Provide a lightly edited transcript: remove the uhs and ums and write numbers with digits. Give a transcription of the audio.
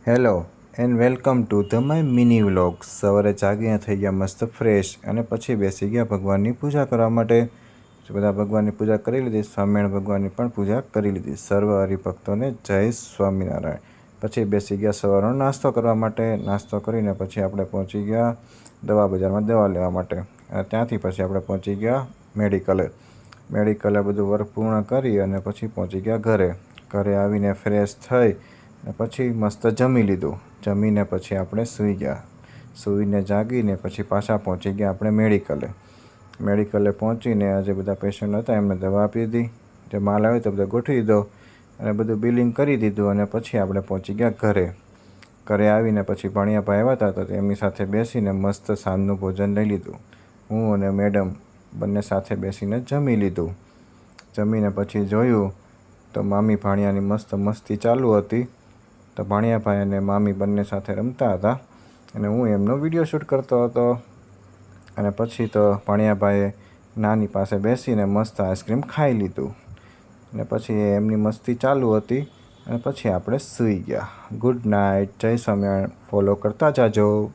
Hello and welcome to the my mini vlog. સવારે જાગીને થઈ ગયા મસ્ત ફ્રેશ અને પછી બેસી ગયા ભગવાનની પૂજા કરવા માટે। બધા ભગવાનની પૂજા કરી લીધી, સ્વામિનારાયણ ભગવાનની પણ પૂજા કરી લીધી। સર્વ હરિભક્તોને જય સ્વામિનારાયણ। પછી બેસી ગયા સવારનો નાસ્તો કરવા માટે। નાસ્તો કરીને પછી આપણે પહોંચી ગયા દવા બજારમાં દવા લેવા માટે। અને ત્યાંથી પછી આપણે પહોંચી ગયા મેડિકલે બધું વર્ક પૂર્ણ કરી અને પછી પહોંચી ગયા ઘરે આવીને ફ્રેશ થઈ ને પછી મસ્ત જમી લીધું। જમીને પછી આપણે સૂઈ ગયા। સૂઈને જાગીને પછી પાછા પહોંચી ગયા આપણે મેડિકલે પહોંચીને આજે બધા પેશન્ટ હતા એમને દવા આપી દીધી, જે માલ આવ્યો તો બધો ગોઠવી દીધો અને બધું બિલિંગ કરી દીધું। અને પછી આપણે પહોંચી ગયા ઘરે આવીને પછી ભાણિયાભાઈ આવ્યા હતા તો એમની સાથે બેસીને મસ્ત સાંજનું ભોજન લઈ લીધું। હું અને મેડમ બંને સાથે બેસીને જમી લીધું। જમીને પછી જોયું તો મામી ભાણિયાની મસ્ત મસ્તી ચાલુ હતી। તો ભાણિયાભાઈ અને મામી બંને સાથે રમતા હતા અને હું એમનો વિડીયો શૂટ કરતો હતો। અને પછી તો ભાણિયાભાઈએ નાની પાસે બેસીને મસ્ત આઈસ્ક્રીમ ખાઈ લીધું અને પછી એમની મસ્તી ચાલુ હતી અને પછી આપણે સૂઈ ગયા। ગુડ નાઇટ, જય સ્વામિનારાયણ। ફોલો કરતા જાજો।